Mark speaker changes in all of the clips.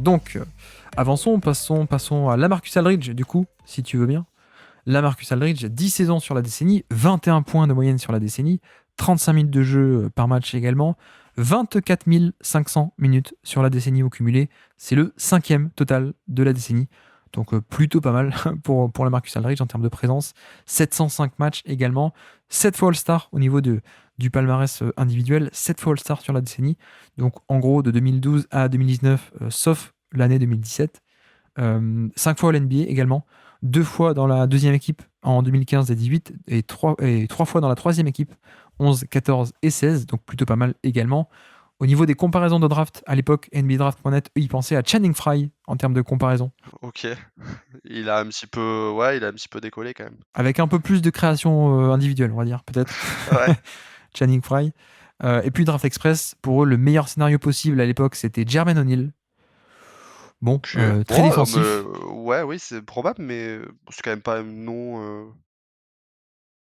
Speaker 1: Donc, avançons, passons à LaMarcus Aldridge, du coup, si tu veux bien. LaMarcus Aldridge, 10 saisons sur la décennie, 21 points de moyenne sur la décennie, 35 minutes de jeu par match également, 24 500 minutes sur la décennie au cumulé. C'est le 5e total de la décennie. Donc plutôt pas mal pour LaMarcus Aldridge en termes de présence. 705 matchs également, 7 fois All-Star au niveau du palmarès individuel, 7 fois All-Star sur la décennie. Donc en gros de 2012 à 2019, sauf l'année 2017. 5 fois All-NBA également, 2 fois dans la deuxième équipe en 2015 et 18 et 3 fois dans la troisième équipe 11, 14 et 16, donc plutôt pas mal également. Au niveau des comparaisons de draft, à l'époque, NBADraft.net, eux, ils pensaient à Channing Frye en termes de comparaison,
Speaker 2: Ok. Il a un petit peu, ouais, il a un petit peu décollé quand même.
Speaker 1: avec un peu plus de création individuelle, on va dire, peut-être.
Speaker 2: Ouais.
Speaker 1: Channing Frye. Et puis Draft Express, pour eux, le meilleur scénario possible à l'époque, c'était Jermaine O'Neal. Bon,
Speaker 2: Ok.
Speaker 1: très
Speaker 2: Bon,
Speaker 1: défensif.
Speaker 2: ouais, oui, c'est probable, mais c'est quand même pas un nom.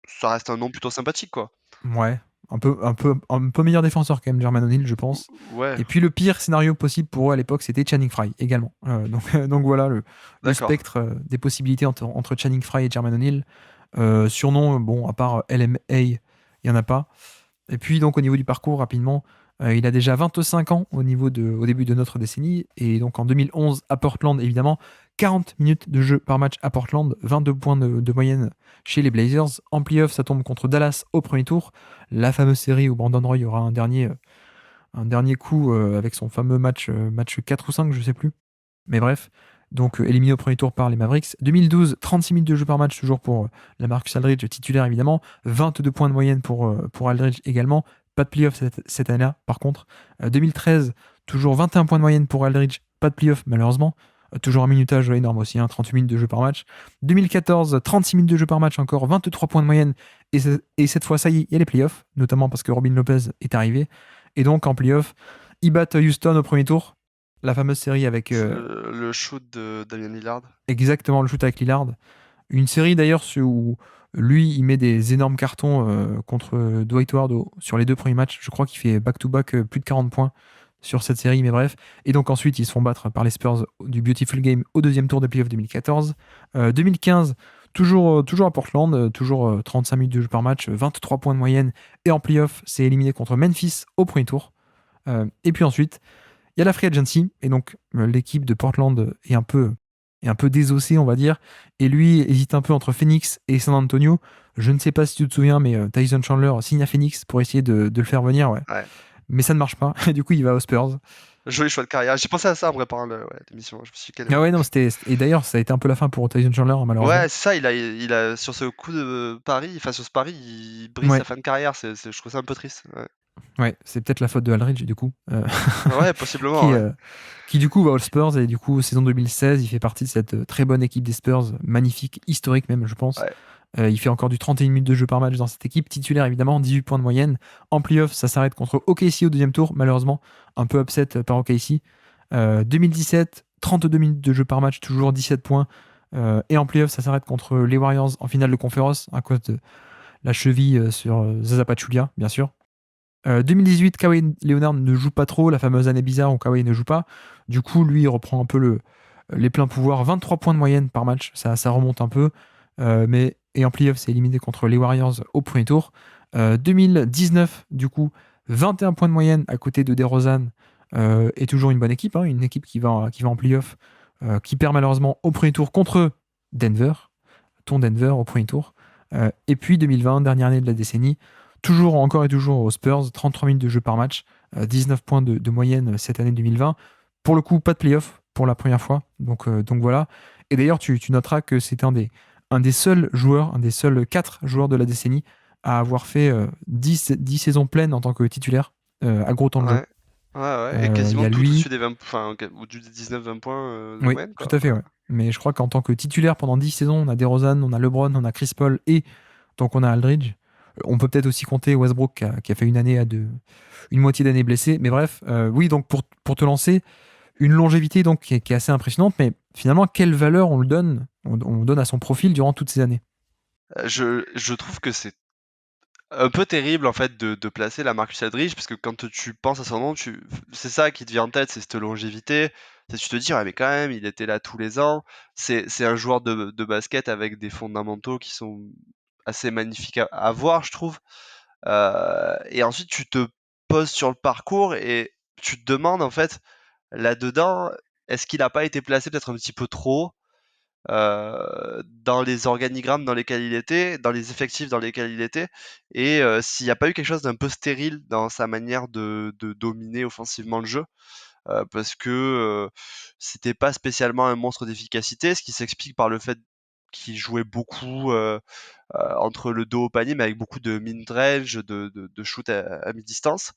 Speaker 2: Ça reste un nom plutôt sympathique, quoi.
Speaker 1: Ouais, un peu meilleur défenseur quand même, Jermaine O'Neal, je pense.
Speaker 2: Ouais,
Speaker 1: Et puis le pire scénario possible pour eux à l'époque, c'était Channing Frye également. Donc voilà le
Speaker 2: d'accord.
Speaker 1: spectre des possibilités entre Channing Frye et Jermaine O'Neal. Surnom, bon, à part LMA, il n'y en a pas. Et puis donc au niveau du parcours, rapidement, il a déjà 25 ans au début de notre décennie. Et donc en 2011 à Portland, évidemment, 40 minutes de jeu par match à Portland, 22 points de moyenne chez les Blazers. En playoff, ça tombe contre Dallas au premier tour. La fameuse série où Brandon Roy aura un dernier coup avec son fameux match 4 ou 5, je sais plus. Mais bref, donc éliminé au premier tour par les Mavericks. 2012, 36 minutes de jeu par match, toujours pour LaMarcus Aldridge, titulaire évidemment. 22 points de moyenne pour Aldridge également. Pas de playoff cette année-là, par contre. 2013, toujours 21 points de moyenne pour Aldridge. Pas de playoff, malheureusement. Toujours un minutage énorme aussi, 38 minutes de jeu par match. 2014, 36 minutes de jeu par match encore, 23 points de moyenne. Et cette fois, ça y est, il y a les playoffs, notamment parce que Robin Lopez est arrivé. Et donc, en playoff, ils battent Houston au premier tour. La fameuse série avec
Speaker 2: C'est le shoot de Damian Lillard.
Speaker 1: exactement le shoot avec Lillard. Une série d'ailleurs où lui, il met des énormes cartons contre Dwight Howard sur les 2 premiers matchs. Je crois qu'il fait back-to-back plus de 40 points sur cette série, mais bref. Et donc ensuite, ils se font battre par les Spurs du Beautiful Game au deuxième tour des playoffs 2014. 2015, toujours à Portland, toujours 35 minutes de jeu par match, 23 points de moyenne. Et en playoff, c'est éliminé contre Memphis au premier tour. Et puis ensuite, il y a la free agency, et donc l'équipe de Portland est un peu désossée, on va dire, et lui hésite un peu entre Phoenix et San Antonio. Je ne sais pas si tu te souviens, mais Tyson Chandler signe à Phoenix pour essayer de le faire venir, ouais.
Speaker 2: Ouais.
Speaker 1: Mais ça ne marche pas, et du coup il va aux Spurs.
Speaker 2: Joli choix de carrière. J'ai pensé à ça en préparant l'émission. Je me suis dit,
Speaker 1: Ah ouais, non, et d'ailleurs ça a été un peu la fin pour Tyson Chandler, malheureusement.
Speaker 2: ouais, c'est ça, il a, sur ce coup de pari, enfin sur ce pari, il brise sa
Speaker 1: Ouais,
Speaker 2: fin de carrière. Je trouve ça un peu triste. Ouais,
Speaker 1: ouais, c'est peut-être la faute de Aldridge, du coup,
Speaker 2: ouais, possiblement,
Speaker 1: qui,
Speaker 2: ouais.
Speaker 1: euh, qui du coup va aux Spurs, et du coup saison 2016, il fait partie de cette très bonne équipe des Spurs, magnifique, historique même, je pense.
Speaker 2: Ouais.
Speaker 1: Il fait encore du 31 minutes de jeu par match dans cette équipe. Titulaire, évidemment, 18 points de moyenne. En playoff, ça s'arrête contre OKC au deuxième tour, malheureusement. Un peu upset par OKC. 2017, 32 minutes de jeu par match, toujours 17 points. Et en playoff, ça s'arrête contre les Warriors en finale de conférence, à cause de la cheville sur Zaza Pachulia, bien sûr. 2018, Kawhi Leonard ne joue pas trop, la fameuse année bizarre où Kawhi ne joue pas. Du coup, lui, il reprend un peu les pleins pouvoirs. 23 points de moyenne par match, ça remonte un peu. Et en playoff, c'est éliminé contre les Warriors au premier tour. 2019, du coup, 21 points de moyenne à côté de DeRozan. Et toujours une bonne équipe, hein, une équipe qui va en playoff, qui perd malheureusement au premier tour contre Denver, ton Denver au premier tour. Et puis 2020, dernière année de la décennie, toujours encore et toujours aux Spurs, 33 minutes de jeu par match, 19 points de moyenne cette année 2020. Pour le coup, pas de playoff pour la première fois. Donc voilà. Et d'ailleurs, tu noteras que c'est un des seuls joueurs, un des seuls 4 joueurs de la décennie à avoir fait 10 saisons pleines en tant que titulaire à gros temps de jeu.
Speaker 2: Ouais. Ouais, ouais. Et
Speaker 1: Il y
Speaker 2: quasiment
Speaker 1: a
Speaker 2: tout
Speaker 1: lui,
Speaker 2: au-dessus des 20, enfin, au-dessus des 19-20 points de
Speaker 1: oui,
Speaker 2: moyenne,
Speaker 1: tout
Speaker 2: quoi.
Speaker 1: à fait,
Speaker 2: Ouais.
Speaker 1: ouais. Mais je crois qu'en tant que titulaire pendant 10 saisons, on a DeRozan, on a LeBron, on a Chris Paul et donc on a Aldridge. On peut peut-être aussi compter Westbrook qui a fait une moitié d'année blessé. Mais bref, oui, donc pour te lancer, une longévité donc qui est assez impressionnante. Mais finalement, quelle valeur on donne à son profil durant toutes ces années?
Speaker 2: Je trouve que c'est Un peu terrible en fait de placer la Marcus Aldridge parce que quand tu penses à son nom, c'est ça qui te vient en tête, c'est cette longévité. Tu te dis, ouais, mais quand même, il était là tous les ans. C'est un joueur de basket avec des fondamentaux qui sont assez magnifiques à voir, je trouve. Et ensuite, tu te poses sur le parcours et tu te demandes en fait, là-dedans, est-ce qu'il n'a pas été placé peut-être un petit peu trop haut dans les organigrammes dans lesquels il était, dans les effectifs dans lesquels il était, et s'il n'y a pas eu quelque chose d'un peu stérile dans sa manière de dominer offensivement le jeu, parce que c'était pas spécialement un monstre d'efficacité, ce qui s'explique par le fait qu'il jouait beaucoup entre le dos au panier, mais avec beaucoup de mid-range, de shoot à mi-distance.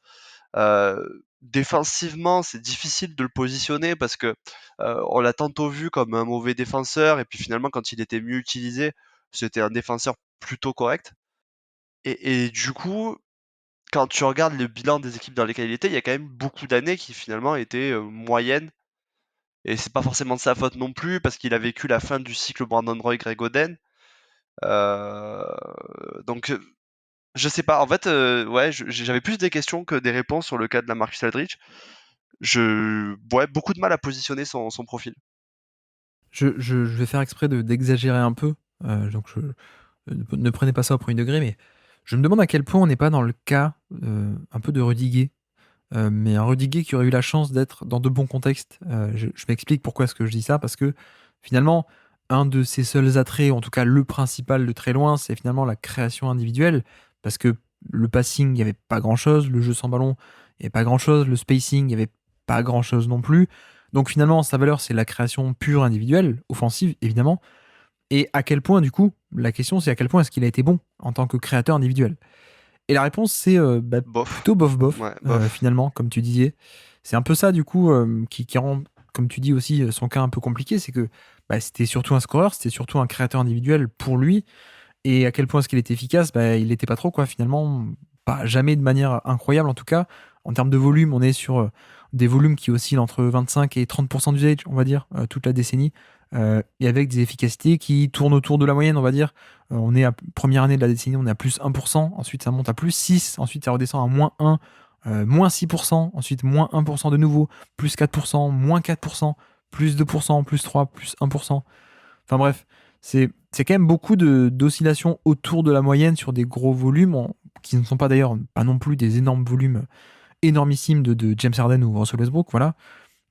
Speaker 2: Défensivement, c'est difficile de le positionner parce que on l'a tantôt vu comme un mauvais défenseur et puis finalement quand il était mieux utilisé, c'était un défenseur plutôt correct. Et du coup, quand tu regardes le bilan des équipes dans lesquelles il était, il y a quand même beaucoup d'années qui finalement étaient moyennes. Et c'est pas forcément de sa faute non plus parce qu'il a vécu la fin du cycle Brandon Roy, Greg Oden. Euh, donc je sais pas. En fait, ouais, j'avais plus des questions que des réponses sur le cas de la Marcus Aldridge. Ouais, beaucoup de mal à positionner son profil.
Speaker 1: Je vais faire exprès d'exagérer un peu, donc ne prenez pas ça au premier degré, mais je me demande à quel point on n'est pas dans le cas un peu de Rudiger, mais un Rudiger qui aurait eu la chance d'être dans de bons contextes. Je m'explique pourquoi est-ce que je dis ça, parce que finalement, un de ses seuls attraits, ou en tout cas le principal de très loin, c'est finalement la création individuelle, parce que le passing, il n'y avait pas grand-chose, le jeu sans ballon, il n'y avait pas grand-chose, le spacing, il n'y avait pas grand-chose non plus. Donc finalement, sa valeur, c'est la création pure individuelle, offensive, évidemment. Et à quel point, du coup, la question, c'est à quel point est-ce qu'il a été bon en tant que créateur individuel. Et la réponse, c'est
Speaker 2: Bof.
Speaker 1: plutôt bof-bof,
Speaker 2: Ouais, bof.
Speaker 1: finalement, comme tu disais. C'est un peu ça, du coup, qui rend, comme tu dis aussi, son cas un peu compliqué. C'est que c'était surtout un scoreur, c'était surtout un créateur individuel pour lui. Et à quel point est-ce qu'il était efficace, il n'était pas trop, quoi, finalement. Pas jamais de manière incroyable, en tout cas. En termes de volume, on est sur des volumes qui oscillent entre 25 et 30% d'usage, on va dire, toute la décennie. Et avec des efficacités qui tournent autour de la moyenne, on va dire. On est à première année de la décennie, on est à plus 1%, ensuite ça monte à plus 6, ensuite ça redescend à moins 1, moins 6%, ensuite moins 1% de nouveau, plus 4%, moins 4%, plus 2%, plus 3, plus 1%. Enfin bref, c'est quand même beaucoup d'oscillations autour de la moyenne sur des gros volumes, qui ne sont pas d'ailleurs pas non plus des énormes volumes énormissimes de James Harden ou Russell Westbrook, voilà.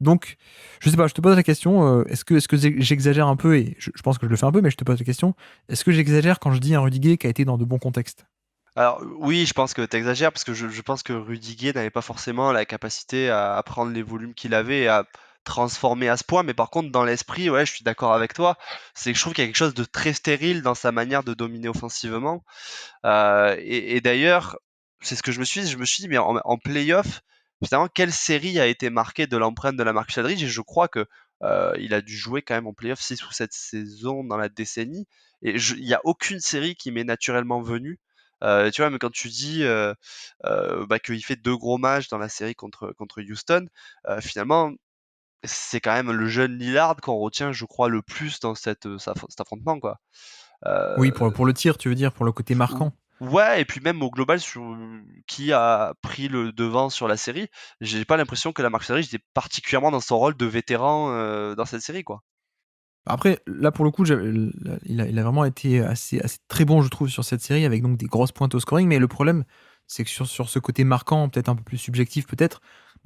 Speaker 1: Donc, je sais pas, je te pose la question, est-ce que j'exagère un peu, et je pense que je le fais un peu, mais je te pose la question, est-ce que j'exagère quand je dis un Rudiger qui a été dans de bons contextes?
Speaker 2: Alors oui, je pense que tu exagères parce que je pense que Rudiger n'avait pas forcément la capacité à prendre les volumes qu'il avait et à transformer à ce point. Mais par contre, dans l'esprit, ouais, je suis d'accord avec toi. C'est que je trouve qu'il y a quelque chose de très stérile dans sa manière de dominer offensivement. Et d'ailleurs, c'est ce que je me suis dit, mais en playoff, finalement, quelle série a été marquée de l'empreinte de la Marcus Aldridge? Et je crois que il a dû jouer quand même en playoff 6 ou 7 saisons dans la décennie. Et il n'y a aucune série qui m'est naturellement venue. Tu vois, mais quand tu dis qu'il fait deux gros matchs dans la série contre Houston, finalement, c'est quand même le jeune Lillard qu'on retient, je crois, le plus dans cet affrontement, quoi.
Speaker 1: Oui,
Speaker 2: Euh,
Speaker 1: pour le tir, tu veux dire, pour le côté
Speaker 2: Ou
Speaker 1: marquant.
Speaker 2: ouais, et puis même au global sur qui a pris le devant sur la série, j'ai pas l'impression que la Marc Aldridge était particulièrement dans son rôle de vétéran, dans cette série, quoi.
Speaker 1: Après, là, pour le coup, il a vraiment été assez très bon, je trouve, sur cette série, avec donc des grosses pointes au scoring. Mais le problème, c'est que sur ce côté marquant, peut-être un peu plus subjectif, peut-être,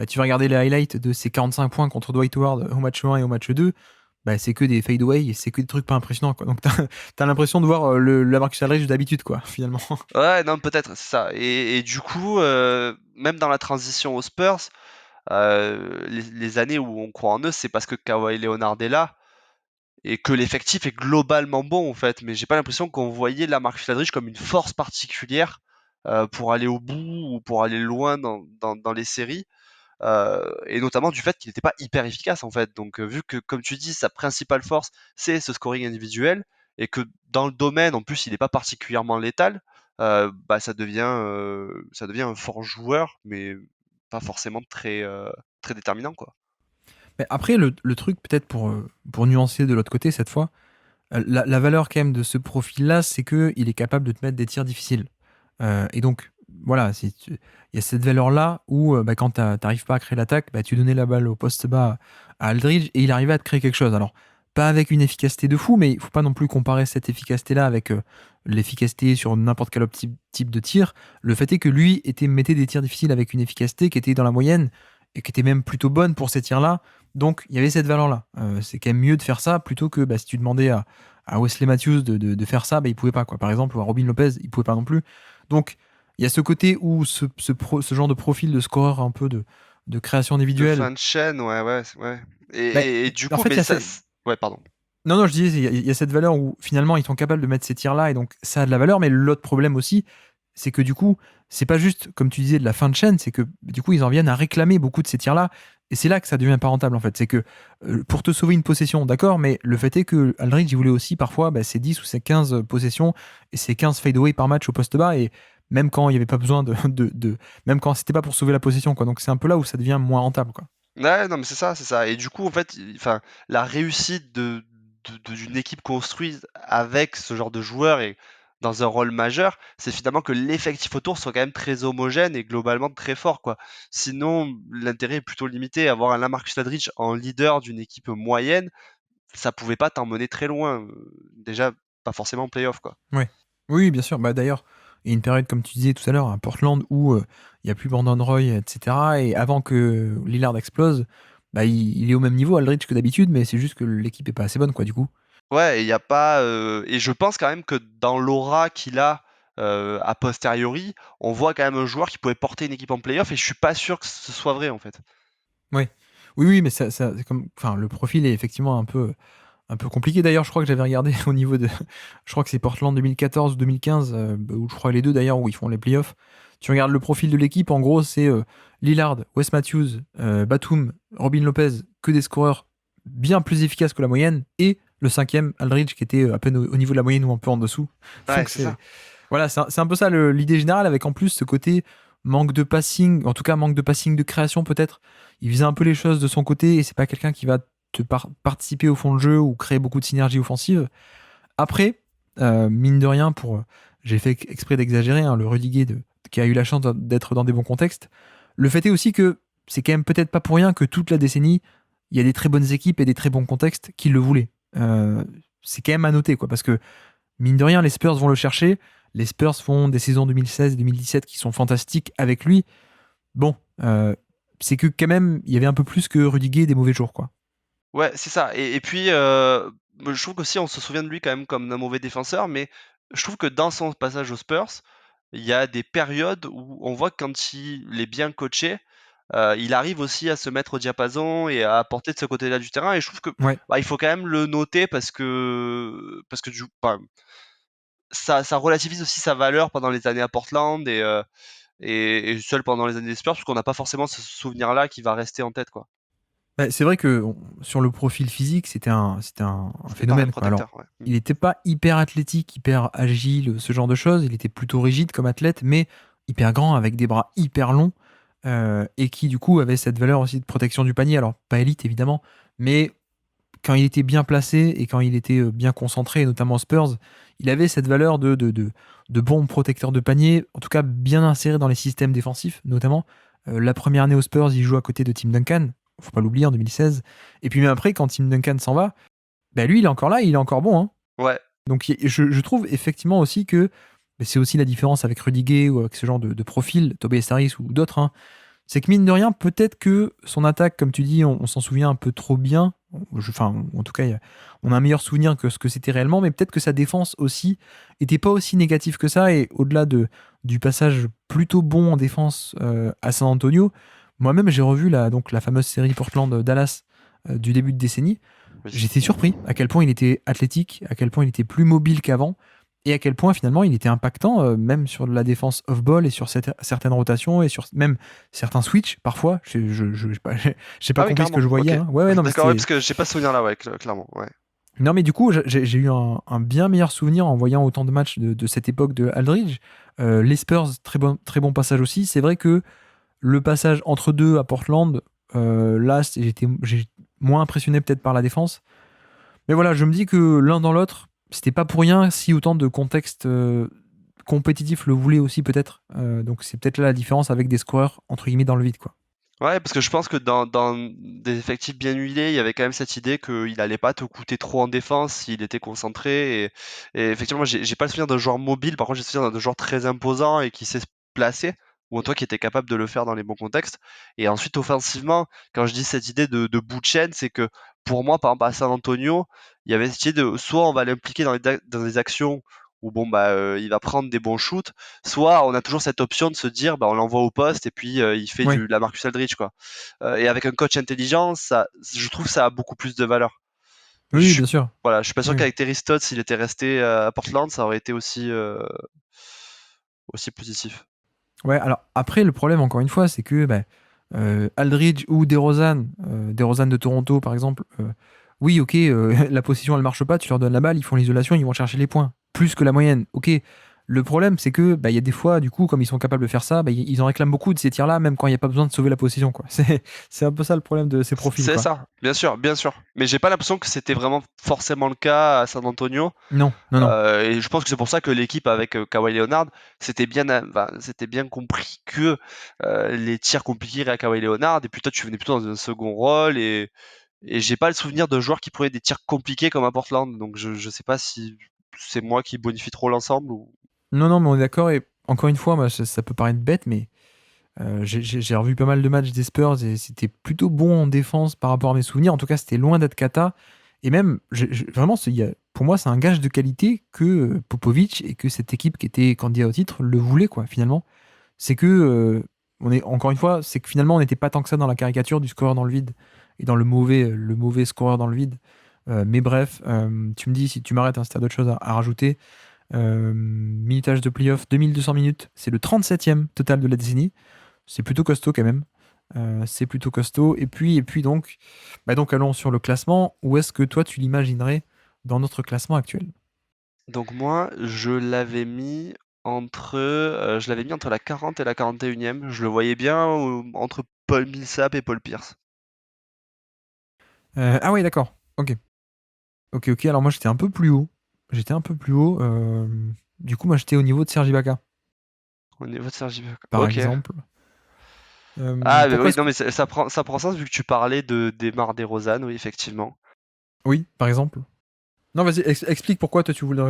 Speaker 1: tu vas regarder les highlights de ces 45 points contre Dwight Howard au match 1 et au match 2, c'est que des fadeaway et c'est que des trucs pas impressionnants, quoi. Donc, t'as l'impression de voir la Marcus Aldridge d'habitude, quoi, finalement.
Speaker 2: Ouais, non, peut-être, c'est ça, et du coup, même dans la transition aux Spurs, les années où on croit en eux, c'est parce que Kawhi Leonard est là et que l'effectif est globalement bon, en fait. Mais j'ai pas l'impression qu'on voyait la Marcus Aldridge comme une force particulière, pour aller au bout ou pour aller loin dans les séries. Et notamment du fait qu'il n'était pas hyper efficace en fait. Donc vu que comme tu dis sa principale force c'est ce scoring individuel et que dans le domaine en plus il n'est pas particulièrement létal, ça devient un fort joueur mais pas forcément très déterminant quoi.
Speaker 1: Mais après, le truc, peut-être pour nuancer de l'autre côté cette fois, la valeur quand même de ce profil-là, c'est qu'il est capable de te mettre des tirs difficiles. Et donc, voilà, il y a cette valeur-là où quand t'arrives pas à créer l'attaque, tu donnais la balle au poste bas à Aldridge et il arrivait à te créer quelque chose. Alors, pas avec une efficacité de fou, mais il faut pas non plus comparer cette efficacité-là avec l'efficacité sur n'importe quel autre type de tir. Le fait est que lui mettait des tirs difficiles avec une efficacité qui était dans la moyenne et qui était même plutôt bonne pour ces tirs-là. Donc, il y avait cette valeur-là. C'est quand même mieux de faire ça plutôt que si tu demandais à Wesley Matthews de faire ça, il pouvait pas, quoi. Par exemple, ou à Robin Lopez, il pouvait pas non plus. Donc, il y a ce côté où ce genre de profil de scoreur un peu de création
Speaker 2: De
Speaker 1: individuelle.
Speaker 2: fin de chaîne, ouais.
Speaker 1: bah,
Speaker 2: Et du
Speaker 1: En
Speaker 2: coup,
Speaker 1: fait,
Speaker 2: mais ça. Ouais, pardon.
Speaker 1: non, non, je disais, il y a cette valeur où finalement ils sont capables de mettre ces tirs-là et donc ça a de la valeur. Mais l'autre problème aussi, c'est que du coup, c'est pas juste, comme tu disais, de la fin de chaîne, c'est que du coup, ils en viennent à réclamer beaucoup de ces tirs-là. Et c'est là que ça devient pas rentable en fait. C'est que pour te sauver une possession, d'accord, mais le fait est que Aldridge, il voulait aussi parfois ses 10 ou ses 15 possessions et ses 15 fadeaway par match au poste bas. Et même quand il n'y avait pas besoin même quand c'était pas pour sauver la possession, quoi. Donc c'est un peu là où ça devient moins rentable, quoi.
Speaker 2: Ouais, non, mais c'est ça, c'est ça. Et du coup, en fait, enfin, la réussite d'une équipe construite avec ce genre de joueurs et dans un rôle majeur, c'est finalement que l'effectif autour soit quand même très homogène et globalement très fort, quoi. Sinon, l'intérêt est plutôt limité. Avoir un Lamarcus Aldridge en leader d'une équipe moyenne, ça pouvait pas t'emmener très loin. Déjà, pas forcément en playoff, quoi.
Speaker 1: Ouais. Oui, bien sûr. D'ailleurs, il y a une période, comme tu disais tout à l'heure, à Portland, où il n'y a plus Brandon Roy, etc. Et avant que Lillard explose, il est au même niveau, Aldridge, que d'habitude, mais c'est juste que l'équipe est pas assez bonne, quoi, du coup.
Speaker 2: Ouais, et il y a pas, et je pense quand même que dans l'aura qu'il a, a posteriori, on voit quand même un joueur qui pouvait porter une équipe en playoff et je suis pas sûr que ce soit vrai, en fait.
Speaker 1: Ouais. Oui, oui, mais c'est comme, enfin, le profil est effectivement un peu compliqué. D'ailleurs, je crois que j'avais regardé au niveau de, je crois que c'est Portland 2014 ou 2015, ou je crois les deux d'ailleurs, où ils font les playoffs. Tu regardes le profil de l'équipe, en gros, c'est Lillard, Wes Matthews, Batum, Robin Lopez, que des scoreurs bien plus efficaces que la moyenne, et le cinquième, Aldridge, qui était à peine au niveau de la moyenne ou un peu en dessous.
Speaker 2: Ouais,
Speaker 1: Donc
Speaker 2: c'est ça.
Speaker 1: voilà, c'est un peu ça l'idée générale, avec en plus ce côté manque de passing, en tout cas manque de passing de création peut-être. Il faisait un peu les choses de son côté et c'est pas quelqu'un qui va participer au fond de jeu ou créer beaucoup de synergie offensive. Après, mine de rien, j'ai fait exprès d'exagérer, hein, le Rudiger qui a eu la chance d'être dans des bons contextes. Le fait est aussi que c'est quand même peut-être pas pour rien que toute la décennie, il y a des très bonnes équipes et des très bons contextes qui le voulaient. C'est quand même à noter, quoi, parce que mine de rien, les Spurs vont le chercher. Les Spurs font des saisons 2016-2017 qui sont fantastiques avec lui. Bon, c'est que quand même, il y avait un peu plus que Rudiger des mauvais jours, quoi.
Speaker 2: Ouais, c'est ça. Et puis, je trouve qu'aussi on se souvient de lui quand même comme d'un mauvais défenseur, mais je trouve que dans son passage aux Spurs, il y a des périodes où on voit que quand il est bien coaché, il arrive aussi à se mettre au diapason et à apporter de ce côté-là du terrain. Et je trouve que
Speaker 1: Ouais.
Speaker 2: il faut quand même le noter parce que enfin, ça relativise aussi sa valeur pendant les années à Portland et seul pendant les années des Spurs, parce qu'on n'a pas forcément ce souvenir-là qui va rester en tête, quoi.
Speaker 1: C'est vrai que sur le profil physique, c'était un
Speaker 2: C'était pas un
Speaker 1: phénomène, quoi. Alors,
Speaker 2: protecteur, ouais.
Speaker 1: il n'était pas hyper athlétique, hyper agile, ce genre de choses. Il était plutôt rigide comme athlète, mais hyper grand, avec des bras hyper longs, et qui, du coup, avait cette valeur aussi de protection du panier. Alors, pas élite, évidemment, mais quand il était bien placé et quand il était bien concentré, notamment aux Spurs, il avait cette valeur de bon protecteur de panier, en tout cas bien inséré dans les systèmes défensifs, notamment. La première année aux Spurs, il joue à côté de Tim Duncan, faut pas l'oublier, en 2016. Et puis même après, quand Tim Duncan s'en va, lui, il est encore là, il est encore bon, hein.
Speaker 2: Ouais,
Speaker 1: Donc je trouve effectivement aussi que c'est aussi la différence avec Rudiger ou avec ce genre de profil, Tobias Harris ou d'autres, hein. C'est que mine de rien, peut-être que son attaque, comme tu dis, on s'en souvient un peu trop bien. Enfin, en tout cas, on a un meilleur souvenir que ce que c'était réellement, mais peut-être que sa défense aussi était pas aussi négative que ça. Et au-delà du passage plutôt bon en défense à San Antonio, moi-même j'ai revu donc la fameuse série Portland-Dallas du début de décennie.
Speaker 2: oui.
Speaker 1: J'étais surpris à quel point il était athlétique, à quel point il était plus mobile qu'avant, et à quel point finalement il était impactant, même sur la défense off-ball et sur certaines rotations et sur même certains switches parfois. J'ai pas, j'ai pas
Speaker 2: Ah oui,
Speaker 1: compris ce que
Speaker 2: carrément.
Speaker 1: je voyais,
Speaker 2: Ok.
Speaker 1: hein. Ouais, ouais, non, mais
Speaker 2: D'accord, ouais,
Speaker 1: c'est.
Speaker 2: parce que j'ai pas ce souvenir-là, ouais, clairement. Ouais.
Speaker 1: Non, mais du coup, j'ai eu un bien meilleur souvenir en voyant autant de matchs de cette époque de Aldridge. Les Spurs, très bon passage aussi. C'est vrai que le passage entre deux à Portland, là, j'ai moins impressionné peut-être par la défense. Mais voilà, je me dis que l'un dans l'autre, c'était pas pour rien si autant de contextes compétitif le voulait aussi peut-être. Donc c'est peut-être là la différence avec des scoreurs entre guillemets dans le vide, quoi.
Speaker 2: Ouais, parce que je pense que dans des effectifs bien huilés, il y avait quand même cette idée qu'il allait pas te coûter trop en défense s'il était concentré. Et effectivement, moi, j'ai pas le souvenir d'un joueur mobile, par contre, j'ai le souvenir d'un joueur très imposant et qui sait se placer, ou en tout cas qui était capable de le faire dans les bons contextes. Et ensuite, offensivement, quand je dis cette idée de bout de chaîne, c'est que pour moi, par exemple, à San Antonio, il y avait cette idée de soit on va l'impliquer dans des actions où bon bah il va prendre des bons shoots, soit on a toujours cette option de se dire bah on l'envoie au poste et puis il fait
Speaker 1: Oui,
Speaker 2: la Marcus Aldridge quoi. Et avec un coach intelligent, ça, je trouve que ça a beaucoup plus de valeur. Je
Speaker 1: oui,
Speaker 2: suis
Speaker 1: bien sûr.
Speaker 2: voilà, je suis pas sûr
Speaker 1: Oui.
Speaker 2: qu'avec Terry Stotts, s'il était resté à Portland, ça aurait été aussi positif.
Speaker 1: Ouais, alors après, le problème, encore une fois, c'est que bah, Aldridge ou DeRozan de Toronto, par exemple, oui, ok, la possession, elle marche pas, tu leur donnes la balle, ils font l'isolation, ils vont chercher les points. Plus que la moyenne, ok. Le problème, c'est que bah, il y a des fois, du coup, comme ils sont capables de faire ça, bah, ils en réclament beaucoup de ces tirs-là, même quand il n'y a pas besoin de sauver la possession, quoi. C'est un peu ça le problème de ces profils,
Speaker 2: C'est
Speaker 1: quoi.
Speaker 2: ça, bien sûr, bien sûr. Mais j'ai pas l'impression que c'était vraiment forcément le cas à San Antonio.
Speaker 1: Non, non, non.
Speaker 2: Et je pense que c'est pour ça que l'équipe avec Kawhi Leonard, c'était bien compris que les tirs compliqués iraient à Kawhi Leonard, et puis toi tu venais plutôt dans un second rôle, et j'ai pas le souvenir de joueurs qui prenaient des tirs compliqués comme à Portland, donc je sais pas si c'est moi qui bonifie trop l'ensemble ou.
Speaker 1: Non, non, mais on est d'accord, et encore une fois, moi, ça peut paraître bête, mais j'ai revu pas mal de matchs des Spurs et c'était plutôt bon en défense par rapport à mes souvenirs. En tout cas, c'était loin d'être cata. Et même, vraiment, pour moi, c'est un gage de qualité que Popovic et que cette équipe qui était candidat au titre le voulait, quoi, finalement. C'est que, encore une fois, c'est que finalement, on n'était pas tant que ça dans la caricature du scoreur dans le vide et dans le mauvais scoreur dans le vide. Mais bref, tu me dis si tu m'arrêtes, hein, si tu as d'autres choses à rajouter. Minutage de playoff, 2200 minutes. C'est le 37e total de la décennie. C'est plutôt costaud quand même. C'est plutôt costaud. Et puis donc allons sur le classement. Où est-ce que toi tu l'imaginerais dans notre classement actuel?
Speaker 2: Donc moi, je l'avais mis entre la 40 et la 41e. Je le voyais bien entre Paul Millsap et Paul Pierce.
Speaker 1: Ah ouais, d'accord. Ok. Ok, ok. Alors moi j'étais un peu plus haut. J'étais un peu plus haut. Du coup, moi j'étais au niveau de Sergi Ibaka,
Speaker 2: Au niveau de Sergi Ibaka.
Speaker 1: par
Speaker 2: Ok.
Speaker 1: exemple.
Speaker 2: Ah, mais
Speaker 1: Pourquoi
Speaker 2: oui,
Speaker 1: est-ce
Speaker 2: non,
Speaker 1: que...
Speaker 2: mais ça prend sens vu que tu parlais de Demar DeRozan, oui, effectivement.
Speaker 1: Oui, par exemple. Non, vas-y, explique pourquoi toi tu voulais...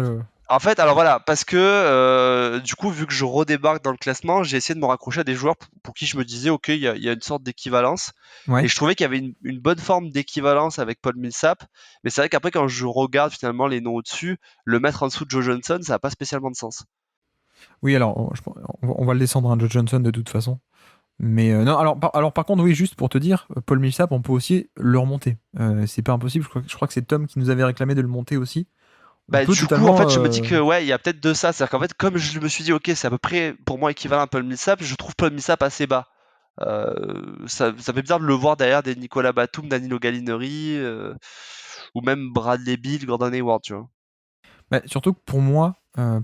Speaker 2: En fait, alors voilà, parce que du coup, vu que je redébarque dans le classement, j'ai essayé de me raccrocher à des joueurs pour qui je me disais, ok, il y a une sorte d'équivalence. Et
Speaker 1: Ouais.
Speaker 2: je trouvais qu'il y avait une bonne forme d'équivalence avec Paul Millsap. Mais c'est vrai qu'après, quand je regarde finalement les noms au-dessus, le mettre en dessous de Joe Johnson, ça n'a pas spécialement de sens.
Speaker 1: Oui, alors on va le descendre, hein, Joe Johnson de toute façon. Mais non, alors par contre, oui, juste pour te dire, Paul Millsap, on peut aussi le remonter. C'est pas impossible. Je crois que c'est Tom qui nous avait réclamé de le monter aussi. On
Speaker 2: Bah,
Speaker 1: peut
Speaker 2: du coup, en
Speaker 1: totalement.
Speaker 2: fait, je me dis que ouais, il y a peut-être de ça. C'est-à-dire qu'en fait, comme je me suis dit, ok, c'est à peu près pour moi équivalent à Paul Millsap, je trouve Paul Millsap assez bas. Ça fait bizarre de le voir derrière des Nicolas Batum, Danilo Gallinari, ou même Bradley Beal, Gordon Hayward, tu vois.
Speaker 1: Bah, surtout que pour moi,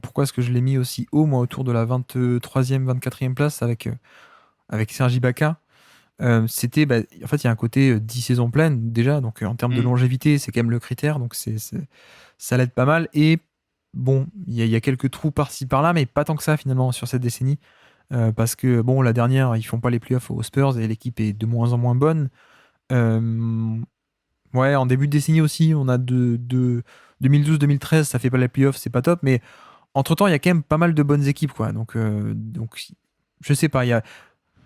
Speaker 1: pourquoi est-ce que je l'ai mis aussi haut, moi, autour de la 23e, 24e place avec Sergi Ibaka. C'était, bah, en fait, il y a un côté 10 saisons pleines déjà, donc en termes de
Speaker 2: Hmm.
Speaker 1: longévité, c'est quand même le critère, donc ça l'aide pas mal. Et bon, il y a quelques trous par-ci par-là, mais pas tant que ça finalement sur cette décennie. Parce que bon, la dernière, ils font pas les playoffs aux Spurs et l'équipe est de moins en moins bonne. Euh, ouais, en début de décennie aussi, on a de 2012-2013, ça fait pas les playoffs, c'est pas top, mais entre-temps, il y a quand même pas mal de bonnes équipes, quoi. Donc je sais pas, il y a...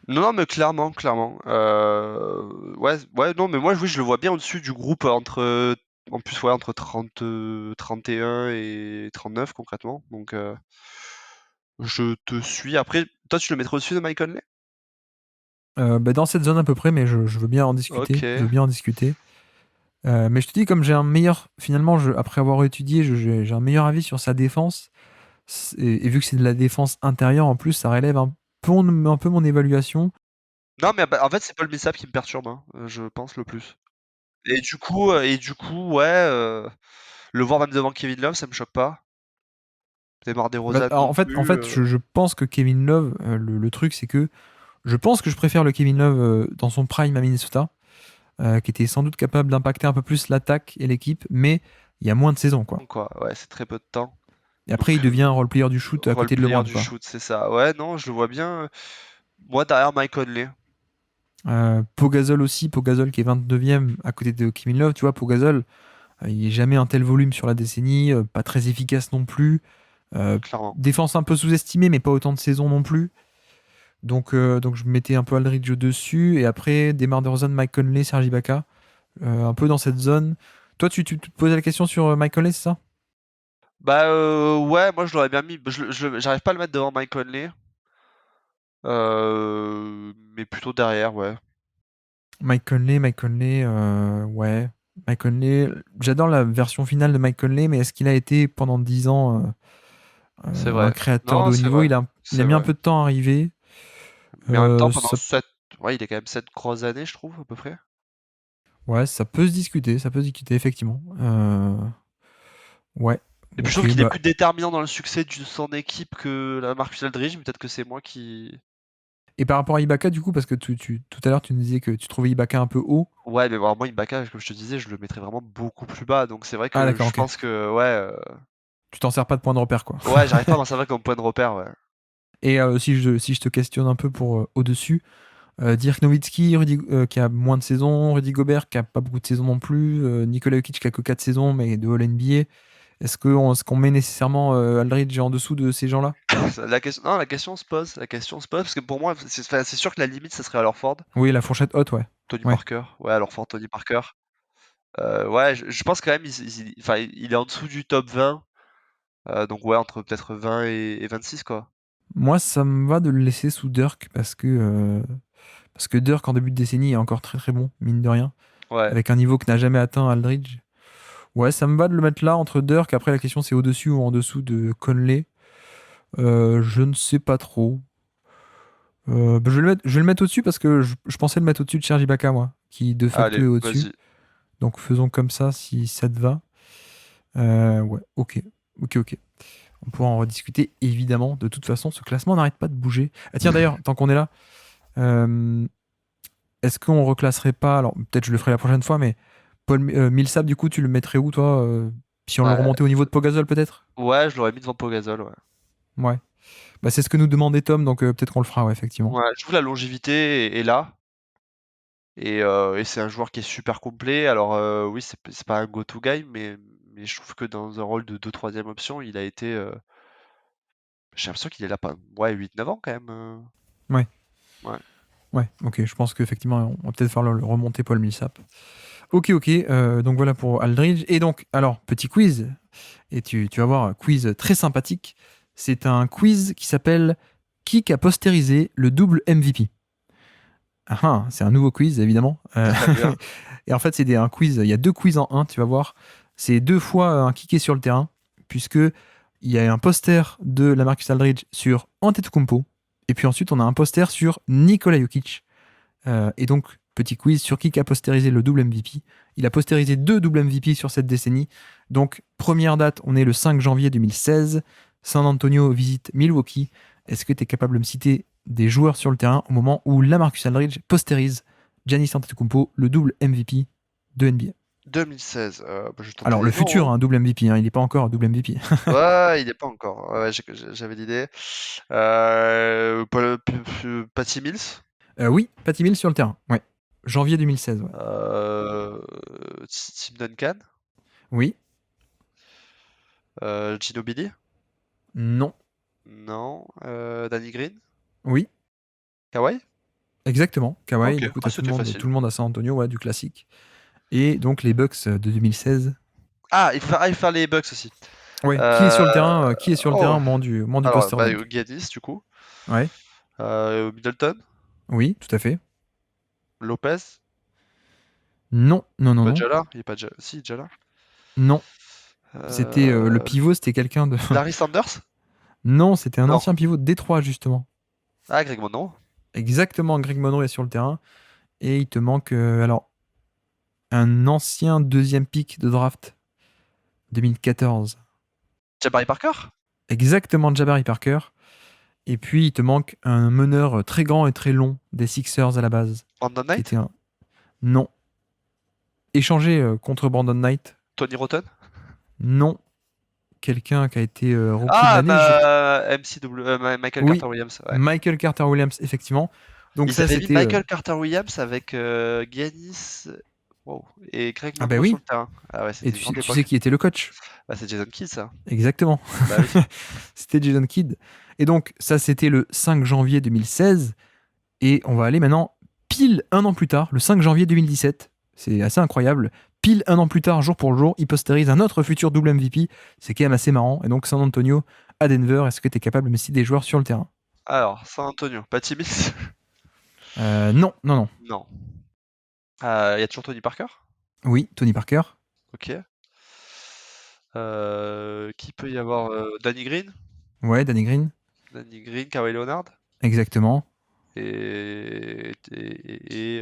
Speaker 2: Non, non, mais clairement, clairement. Ouais, ouais, non, mais moi, oui, je le vois bien au-dessus du groupe en plus, ouais, entre 30, 31 et 39 concrètement. Donc, je te suis. Après, toi, tu le mettrais au-dessus de Mike Conley?
Speaker 1: bah, dans cette zone à peu près, mais je veux bien en discuter. Je
Speaker 2: Ok.
Speaker 1: veux bien en discuter. Mais je te dis, comme j'ai un meilleur, finalement, après avoir étudié, j'ai un meilleur avis sur sa défense. Et vu que c'est de la défense intérieure, en plus, ça relève un peu mon évaluation.
Speaker 2: Non, mais bah, en fait, c'est pas le Millsap qui me perturbe, hein, je pense le plus. Et du coup, ouais, le voir même devant Kevin Love, ça me choque pas. Démarre des
Speaker 1: Bah,
Speaker 2: Rosanne
Speaker 1: alors,
Speaker 2: non
Speaker 1: en fait,
Speaker 2: plus.
Speaker 1: je pense que Kevin Love, le truc, c'est que je pense que je préfère le Kevin Love dans son prime à Minnesota, qui était sans doute capable d'impacter un peu plus l'attaque et l'équipe, mais il y a moins de saisons, quoi.
Speaker 2: Quoi. Ouais, c'est très peu de temps.
Speaker 1: Et après, il
Speaker 2: Donc,
Speaker 1: devient role player du shoot à
Speaker 2: role
Speaker 1: côté de
Speaker 2: player
Speaker 1: LeBron,
Speaker 2: du
Speaker 1: quoi.
Speaker 2: shoot, c'est ça. Ouais, non, je le vois bien. Moi, derrière Mike Conley.
Speaker 1: Pogazol aussi, Pogazol qui est 29e à côté de Kevin Love. Tu vois, Pogazol, il est jamais un tel volume sur la décennie, pas très efficace non plus.
Speaker 2: Clairement.
Speaker 1: Défense un peu sous-estimée, mais pas autant de saisons non plus. Donc je mettais un peu Aldridge au-dessus. Et après, DeMar DeRozan, Mike Conley, Serge Ibaka. Un peu dans cette zone. Toi, tu te posais la question sur Mike Conley, c'est ça?
Speaker 2: Bah ouais, moi je l'aurais bien mis. J'arrive pas à le mettre devant Mike Conley. Mais plutôt derrière, ouais.
Speaker 1: Mike Conley, ouais. Mike Conley, j'adore la version finale de Mike Conley, mais est-ce qu'il a été pendant 10 ans
Speaker 2: C'est
Speaker 1: un
Speaker 2: vrai.
Speaker 1: créateur de
Speaker 2: Non,
Speaker 1: haut
Speaker 2: c'est
Speaker 1: niveau?
Speaker 2: vrai.
Speaker 1: Il a
Speaker 2: C'est
Speaker 1: mis un
Speaker 2: vrai.
Speaker 1: peu de temps à arriver.
Speaker 2: Mais en même temps, pendant
Speaker 1: Ça,
Speaker 2: 7, ouais, il est quand même 7 grosses années, je trouve, à peu près.
Speaker 1: ouais, ça peut se discuter, effectivement. Ouais,
Speaker 2: Et puis je
Speaker 1: ok,
Speaker 2: trouve qu'il est
Speaker 1: bah.
Speaker 2: plus déterminant dans le succès de son équipe que la Marcus Aldridge, mais peut-être que c'est moi qui.
Speaker 1: Et par rapport à Ibaka, du coup, parce que tout à l'heure, tu nous disais que tu trouvais Ibaka un peu haut.
Speaker 2: Ouais, mais alors moi, Ibaka, comme je te disais, je le mettrais vraiment beaucoup plus bas. Donc c'est vrai
Speaker 1: Ah,
Speaker 2: que
Speaker 1: d'accord,
Speaker 2: je
Speaker 1: ok.
Speaker 2: pense que, ouais,
Speaker 1: Tu t'en sers pas de point de repère, quoi.
Speaker 2: ouais, j'arrive pas à m'en servir comme point de repère, ouais.
Speaker 1: Et si je te questionne un peu pour au-dessus, Dirk Nowitzki, qui a moins de saisons, Rudy Gobert qui a pas beaucoup de saisons non plus, Nikola Jokic qui a que 4 saisons mais de All NBA. Est-ce qu'on met nécessairement Aldridge en dessous de ces gens-là?
Speaker 2: La question, non, la question se pose. La question se pose parce que pour moi, enfin, c'est sûr que la limite, ça serait alors Ford,
Speaker 1: Oui, la fourchette haute, ouais.
Speaker 2: Tony
Speaker 1: Ouais.
Speaker 2: Parker. Ouais, alors Ford, Tony Parker. Ouais, je pense quand même, enfin, il est en dessous du top 20. Donc ouais, entre peut-être 20 et 26, quoi.
Speaker 1: Moi, ça me va de le laisser sous Dirk parce que Dirk en début de décennie est encore très très bon, mine de rien,
Speaker 2: Ouais.
Speaker 1: avec un niveau que n'a jamais atteint Aldridge. Ouais, ça me va de le mettre là entre Dirk. Après, la question c'est au-dessus ou en dessous de Conley. Je ne sais pas trop. Je vais le mettre au-dessus parce que je pensais le mettre au-dessus de Serge Ibaka, moi, qui de facto
Speaker 2: Allez,
Speaker 1: est au-dessus.
Speaker 2: vas-y.
Speaker 1: Donc faisons comme ça si ça te va. Ouais, ok. Ok, ok. On pourra en rediscuter évidemment. De toute façon, ce classement n'arrête pas de bouger. Ah tiens, d'ailleurs, tant qu'on est là, euh, est-ce qu'on reclasserait pas, alors peut-être je le ferai la prochaine fois, mais Millsap, du coup, tu le mettrais où, toi si on le
Speaker 2: Ouais,
Speaker 1: remontait au niveau de Pogazol, peut-être?
Speaker 2: ouais, je l'aurais mis devant Pogazol, ouais.
Speaker 1: Ouais. Bah, c'est ce que nous demandait Tom, donc peut-être qu'on le fera, ouais, effectivement.
Speaker 2: Ouais, je trouve la longévité est là. Et c'est un joueur qui est super complet. Alors oui, c'est pas un go-to guy, mais je trouve que dans un rôle de 2 3e option, il a été. J'ai l'impression qu'il est là pas. Ouais, 8 9 ans quand même.
Speaker 1: Ouais.
Speaker 2: Ouais.
Speaker 1: Ouais, ok, je pense qu'effectivement, on va peut-être faire le remonter Paul Millsap. Ok, ok, donc voilà pour Aldridge. Et donc, alors, petit quiz, et tu vas voir, un quiz très sympathique. C'est un quiz qui s'appelle Qui a postérisé le double MVP? Ah, ah, c'est un nouveau quiz, évidemment.
Speaker 2: Très bien.
Speaker 1: Et en fait, un quiz, il y a deux quiz en un, tu vas voir. C'est deux fois un kické sur le terrain, puisque il y a un poster de la Marcus Aldridge sur Antetokounmpo, et puis ensuite, on a un poster sur Nikola Jokic. Et donc, petit quiz sur qui a postérisé le double MVP. Il a postérisé deux doubles MVP sur cette décennie. Donc, première date, on est le 5 janvier 2016. San Antonio visite Milwaukee. Est-ce que tu es capable de me citer des joueurs sur le terrain au moment où Lamarcus Aldridge postérise Giannis Antetokounmpo, le double MVP de NBA?
Speaker 2: 2016. Bah, je vais tenter
Speaker 1: Alors, le
Speaker 2: des
Speaker 1: futur,
Speaker 2: noms, hein.
Speaker 1: un double MVP, hein, il n'est pas encore un double MVP.
Speaker 2: Ouais, il est pas encore. Ouais, j'avais l'idée. Patty Mills.
Speaker 1: Oui, Patty Mills sur le terrain. Ouais. Janvier 2016, ouais.
Speaker 2: Tim Duncan.
Speaker 1: Oui,
Speaker 2: Ginobili.
Speaker 1: non,
Speaker 2: Non. Danny Green.
Speaker 1: oui.
Speaker 2: Kawhi.
Speaker 1: Exactement, Kawhi,
Speaker 2: Ok.
Speaker 1: du coup,
Speaker 2: Ah,
Speaker 1: t'as tout le
Speaker 2: c'était
Speaker 1: monde,
Speaker 2: facile.
Speaker 1: tout le monde à San Antonio, ouais, du classique. Et donc les Bucks de 2016.
Speaker 2: Il faut faire les Bucks aussi.
Speaker 1: Ouais,
Speaker 2: Euh,
Speaker 1: qui est sur le terrain
Speaker 2: Oh.
Speaker 1: au moment du
Speaker 2: Alors,
Speaker 1: poster
Speaker 2: bah,
Speaker 1: dunk?
Speaker 2: Giannis, du coup.
Speaker 1: Ouais,
Speaker 2: Middleton.
Speaker 1: oui, tout à fait.
Speaker 2: Lopez.
Speaker 1: Non, non, non,
Speaker 2: Pas
Speaker 1: non,
Speaker 2: déjà là? Il est pas déjà. Si, déjà là.
Speaker 1: non. C'était le
Speaker 2: Euh,
Speaker 1: pivot, c'était quelqu'un de.
Speaker 2: Larry Sanders?
Speaker 1: Non, c'était un
Speaker 2: Non.
Speaker 1: ancien pivot de Détroit, justement.
Speaker 2: Ah, Greg Monroe.
Speaker 1: Exactement, Greg Monroe est sur le terrain. Et il te manque, alors, un ancien deuxième pick de draft 2014.
Speaker 2: Jabari Parker?
Speaker 1: Exactement, Jabari Parker. Et puis, il te manque un meneur très grand et très long des Sixers à la base,
Speaker 2: Brandon
Speaker 1: qui était
Speaker 2: Knight?
Speaker 1: un. Non. Échangé contre Brandon Knight.
Speaker 2: Tony Rotten?
Speaker 1: Non. quelqu'un qui a été rookie de l'année.
Speaker 2: Michael
Speaker 1: Oui.
Speaker 2: Carter Williams. Ouais.
Speaker 1: Michael Carter Williams, effectivement. Donc
Speaker 2: Ils
Speaker 1: ça,
Speaker 2: avaient mis
Speaker 1: c'était.
Speaker 2: Michael Carter Williams avec Giannis et Greg
Speaker 1: Ah bah
Speaker 2: Monroe
Speaker 1: oui.
Speaker 2: sur le terrain. Ah ouais,
Speaker 1: Et
Speaker 2: c'était une grande
Speaker 1: tu
Speaker 2: époque.
Speaker 1: sais qui était le coach?
Speaker 2: Bah, c'est Jason Kidd, ça.
Speaker 1: Exactement.
Speaker 2: Bah oui.
Speaker 1: C'était Jason Kidd. Et donc, ça, c'était le 5 janvier 2016. Et on va aller maintenant pile un an plus tard, le 5 janvier 2017. C'est assez incroyable. Pile un an plus tard, jour pour jour, il posterise un autre futur double MVP. C'est quand même assez marrant. Et donc, San Antonio à Denver, est-ce que tu es capable de me citer des joueurs sur le terrain?
Speaker 2: Alors, San Antonio, Patty Mills?
Speaker 1: Non.
Speaker 2: Non. Y a toujours Tony Parker?
Speaker 1: Oui, Tony Parker.
Speaker 2: Ok. Qui peut y avoir? Danny Green?
Speaker 1: Ouais, Danny Green.
Speaker 2: Danny Green, Kawhi Leonard?
Speaker 1: Exactement.
Speaker 2: Et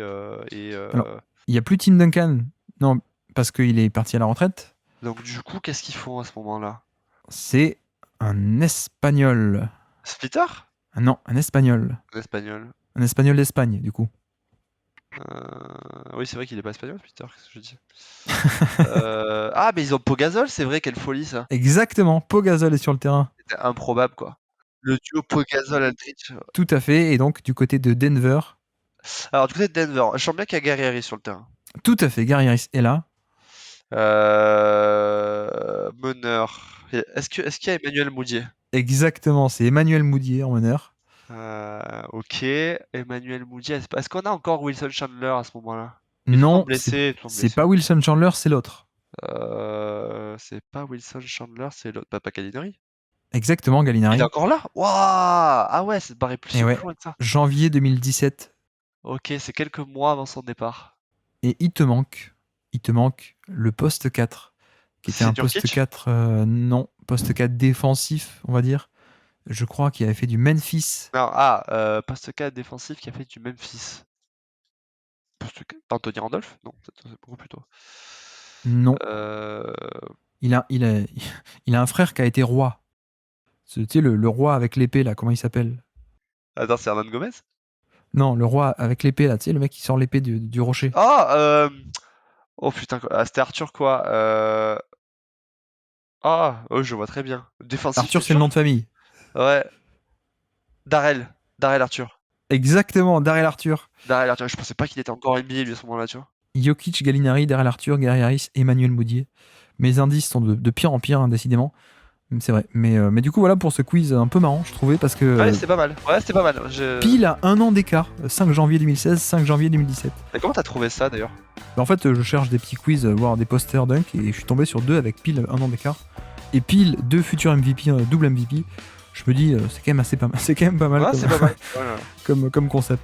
Speaker 1: Alors, il n'y a plus Tim Duncan. Non, parce qu'il est parti à la retraite.
Speaker 2: donc du coup, qu'est-ce qu'ils font à ce moment-là?
Speaker 1: C'est un Espagnol.
Speaker 2: Splitter?
Speaker 1: Ah non, un Espagnol.
Speaker 2: Un espagnol.
Speaker 1: Un Espagnol d'Espagne, du coup.
Speaker 2: Oui, c'est vrai qu'il est pas espagnol, Splitter, qu'est-ce que je dis? Ah, mais ils ont Pogazol, c'est vrai, quelle folie ça.
Speaker 1: Exactement, Pau Gasol est sur le terrain.
Speaker 2: C'était improbable, quoi. Le duo Pogazol-Aldridge.
Speaker 1: Tout à fait, et donc du côté de Denver,
Speaker 2: Alors, du côté de Denver, je sens bien qu'il y a Gary Harris sur le terrain.
Speaker 1: tout à fait, Gary Harris est là.
Speaker 2: Meneur. Est-ce qu'il y a Emmanuel Moudier?
Speaker 1: Exactement, c'est Emmanuel Moudier en meneur.
Speaker 2: Ok, Emmanuel Moudier. Est-ce qu'on a encore Wilson Chandler à ce moment-là? Tout le
Speaker 1: Non,
Speaker 2: monde blessé, tout le monde
Speaker 1: c'est
Speaker 2: blessé.
Speaker 1: pas Wilson Chandler, c'est l'autre.
Speaker 2: C'est pas Wilson Chandler, c'est l'autre. Pas Gallinari.
Speaker 1: Exactement, Gallinari.
Speaker 2: Il est encore là? Waouh! Ah ouais, ça me paraît plus
Speaker 1: Et ouais,
Speaker 2: loin que ça.
Speaker 1: janvier 2017.
Speaker 2: Ok, c'est quelques mois avant son départ.
Speaker 1: Et il te manque le poste 4, qui était
Speaker 2: C'est
Speaker 1: un poste
Speaker 2: Nurkic?
Speaker 1: 4, non, poste 4 défensif, on va dire. Je crois qu'il avait fait du Memphis.
Speaker 2: Non, poste 4 défensif qui a fait du Memphis. Poste 4? Anthony Randolph? Non, c'est beaucoup plus tôt.
Speaker 1: Non,
Speaker 2: Euh,
Speaker 1: il a un frère qui a été roi. Tu sais, le roi avec l'épée, là, comment il s'appelle?
Speaker 2: Attends, c'est Hernan Gomez?
Speaker 1: Non, le roi avec l'épée, là, tu sais, le mec qui sort l'épée du rocher.
Speaker 2: Oh putain, c'était Arthur quoi? Je vois très bien. Défensif,
Speaker 1: Arthur,
Speaker 2: t'es
Speaker 1: c'est le
Speaker 2: sûr?
Speaker 1: nom de famille.
Speaker 2: Ouais. Darrell Arthur.
Speaker 1: Exactement, Daryl Arthur.
Speaker 2: Darrell Arthur, je pensais pas qu'il était encore NBA lui à ce moment-là, tu vois.
Speaker 1: Jokic, Gallinari, Daryl Arthur, Gary Harris, Emmanuel Moudier. Mes indices sont de pire en pire, hein, décidément. C'est vrai. Mais du coup, voilà pour ce quiz un peu marrant, je trouvais, parce que
Speaker 2: Ouais, c'était pas mal.
Speaker 1: pile à un an d'écart, 5 janvier 2016, 5 janvier 2017.
Speaker 2: Et comment t'as trouvé ça d'ailleurs?
Speaker 1: En fait, je cherche des petits quiz, voire des posters dunk, et je suis tombé sur 2 avec pile un an d'écart. Et pile 2 futurs MVP, double MVP. Je me dis, c'est quand même pas mal.
Speaker 2: Ouais, c'est pas mal. Voilà.
Speaker 1: Comme concept.